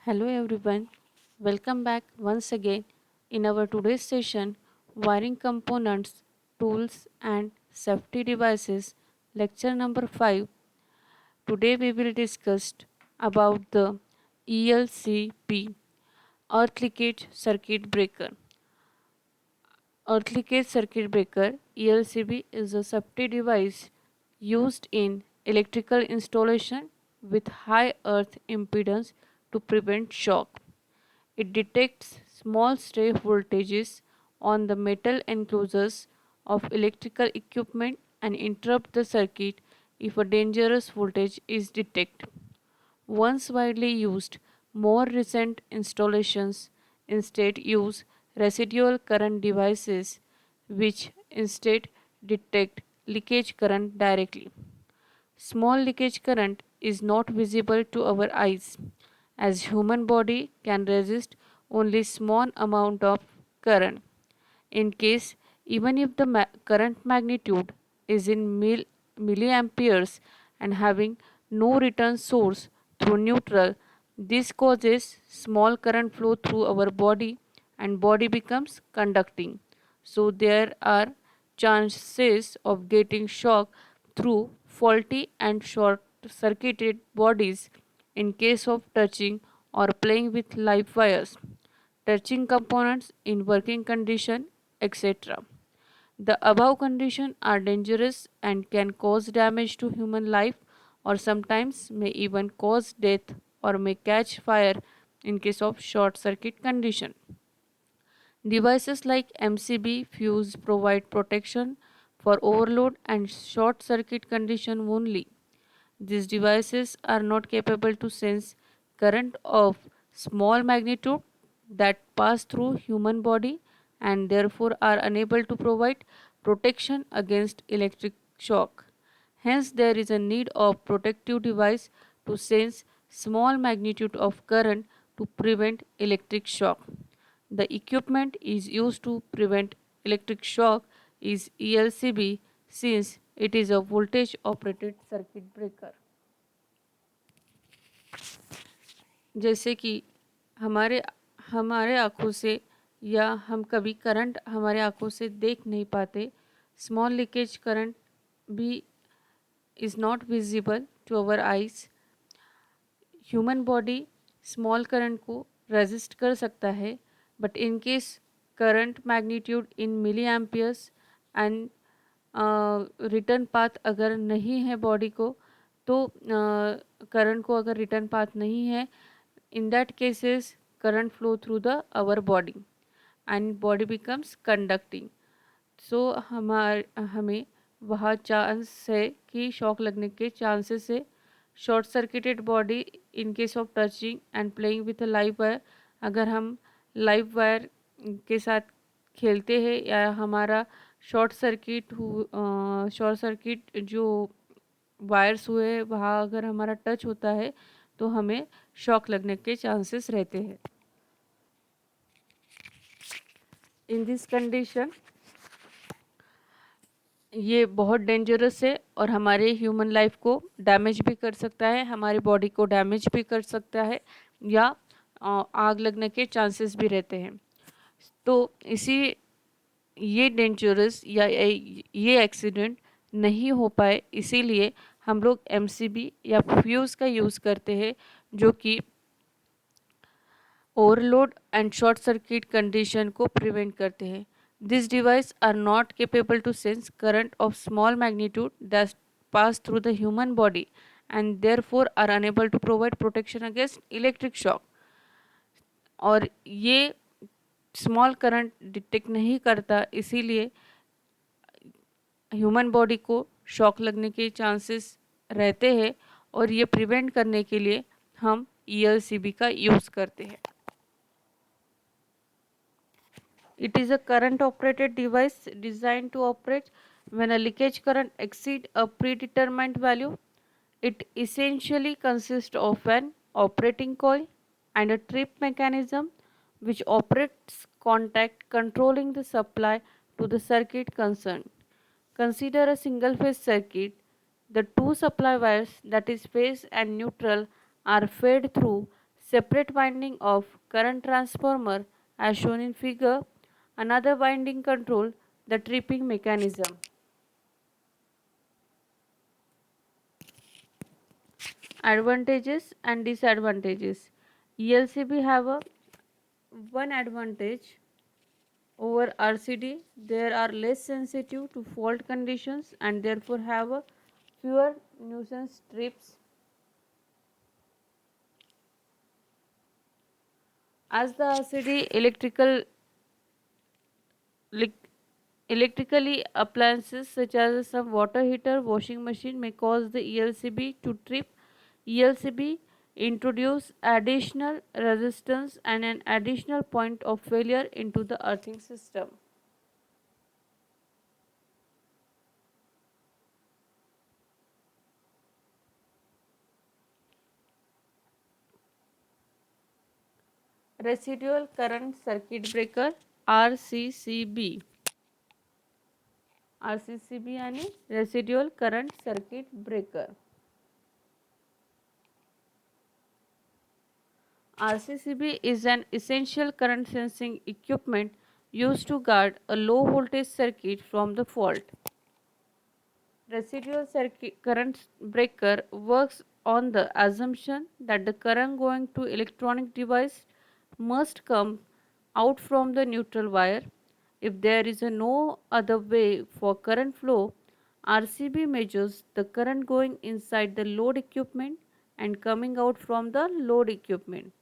Hello everyone, welcome back once again in our today's session Wiring Components, Tools and Safety Devices lecture number 5. Today we will discuss about the ELCB Earth Leakage Circuit Breaker. Earth Leakage Circuit Breaker ELCB is a safety device used in electrical installation with high earth impedance to prevent shock. It detects small stray voltages on the metal enclosures of electrical equipment and interrupt the circuit if a dangerous voltage is detected. Once widely used, more recent installations instead use residual current devices which instead detect leakage current directly. Small leakage current is not visible to our eyes as human body can resist only small amount of current. In case even if the current magnitude is in milliamperes and having no return source through neutral, this causes small current flow through our body and body becomes conducting. So there are chances of getting shock through faulty and short circuited bodies in case of touching or playing with live wires, touching components in working condition, etc. The above conditions are dangerous and can cause damage to human life or sometimes may even cause death or may catch fire in case of short circuit condition. Devices like MCB fuse provide protection for overload and short circuit condition only. These devices are not capable to sense current of small magnitude that pass through human body and therefore are unable to provide protection against electric shock. Hence there is a need of protective device to sense small magnitude of current to prevent electric shock. The equipment is used to prevent electric shock is ELCB since it is a voltage operated circuit breaker. जैसे कि हमारे हमारे आँखों से या हम कभी current हमारे आँखों से देख नहीं पाते, स्मॉल लीकेज करंट भी is not visible to our eyes. Human body small current को रेजिस्ट कर सकता है but in case current magnitude in milli amperes and return path अगर नहीं है बॉडी को तो करंट को अगर रिटर्न पाथ नहीं है in that cases current flow through the our body and body becomes conducting. So हमें वहाँ चांस है कि शॉक लगने के चांसेस है. Short circuited body in case of touching and playing with a live wire, अगर हम लाइव वायर के साथ खेलते हैं या हमारा शॉर्ट सर्किट जो वायर्स हुए वहाँ अगर हमारा टच होता है तो हमें शॉक लगने के चांसेस रहते हैं. इन दिस कंडीशन ये बहुत डेंजरस है और हमारे ह्यूमन लाइफ को डैमेज भी कर सकता है, हमारी बॉडी को डैमेज भी कर सकता है या आग लगने के चांसेस भी रहते हैं. तो इसी ये डेंजरस या ये एक्सीडेंट नहीं हो पाए इसीलिए हम लोग एमसीबी या फ्यूज़ का यूज़ करते हैं जो कि overload and short circuit condition को प्रिवेंट करते हैं. This device are not capable to sense current of small magnitude that pass through the human body and therefore are unable to provide protection against electric shock. और ये small current detect नहीं करता इसीलिए human body को shock लगने के chances रहते हैं और ये प्रिवेंट करने के लिए हम ELCB का यूज़ करते हैं. It is a current operated device designed to operate when a leakage current exceeds a predetermined value. It essentially consists of an operating coil and a trip mechanism which operates contact controlling the supply to the circuit concerned. Consider a single phase circuit. The two supply wires, that is phase and neutral, are fed through separate winding of current transformer as shown in figure, another winding control the tripping mechanism. Advantages and disadvantages. ELCB have a one advantage over RCD. They are less sensitive to fault conditions and therefore have a fewer nuisance trips. As the RCD electrically appliances such as some water heater, washing machine may cause the ELCB to trip. ELCB introduce additional resistance and an additional point of failure into the earthing system. Residual current circuit breaker RCCB. RCCB आणि residual current circuit breaker. RCCB is an essential current sensing equipment used to guard a low voltage circuit from the fault. Residual circuit current breaker works on the assumption that the current going to electronic device must come out from the neutral wire. If there is no other way for current flow, RCB measures the current going inside the load equipment and coming out from the load equipment.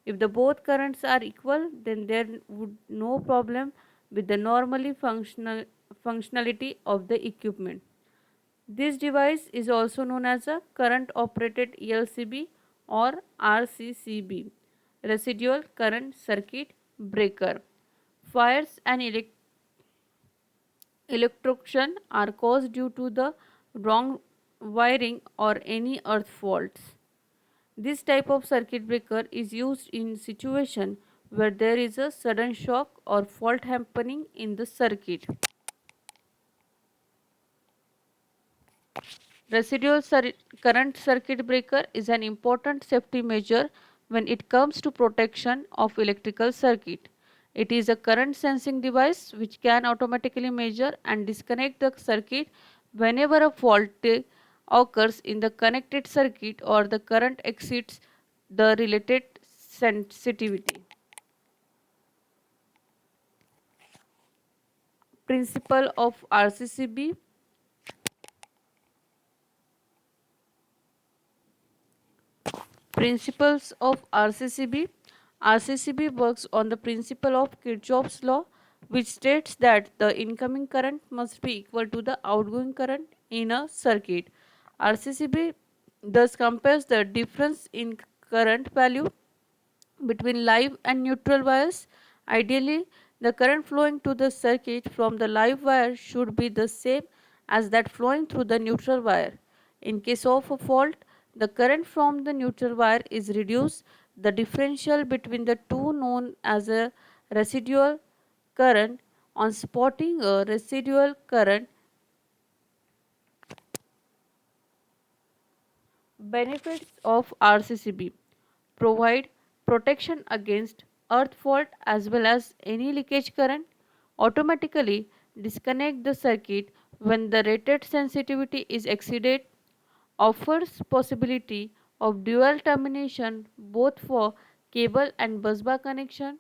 If the both currents are equal, then there would no problem with the normally functionality of the equipment. This device is also known as a current operated ELCB or RCCB, residual current circuit breaker. Fires and electrocution are caused due to the wrong wiring or any earth faults. This type of circuit breaker is used in situation where there is a sudden shock or fault happening in the circuit. Current circuit breaker is an important safety measure when it comes to protection of electrical circuit. It is a current sensing device which can automatically measure and disconnect the circuit whenever a fault occurs in the connected circuit or the current exceeds the related sensitivity. Principle of RCCB. Principles of RCCB. RCCB works on the principle of Kirchhoff's law, which states that the incoming current must be equal to the outgoing current in a circuit. RCCB thus compares the difference in current value between live and neutral wires. Ideally, the current flowing to the circuit from the live wire should be the same as that flowing through the neutral wire. In case of a fault, the current from the neutral wire is reduced. The differential between the two known as a residual current. On spotting a residual current, benefits of RCCB provide protection against earth fault as well as any leakage current, automatically disconnect the circuit when the rated sensitivity is exceeded, offers possibility of dual termination both for cable and busbar connection,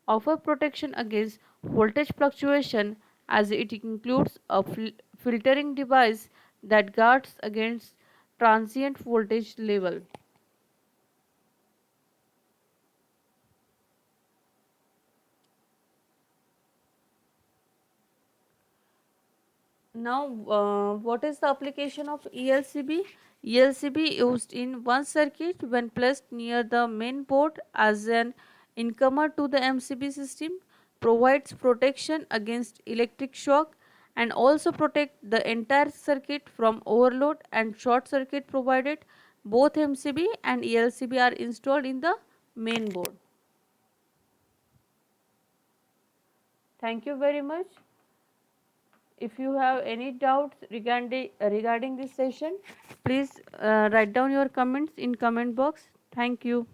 offer protection against voltage fluctuation as it includes a filtering device that guards against transient voltage level. Now, what is the application of ELCB? ELCB used in one circuit when placed near the main board as an incomer to the MCB system, provides protection against electric shock and also protect the entire circuit from overload and short circuit provided both MCB and ELCB are installed in the main board. Thank you very much. If you have any doubts regarding this session, please write down your comments in comment box. Thank you.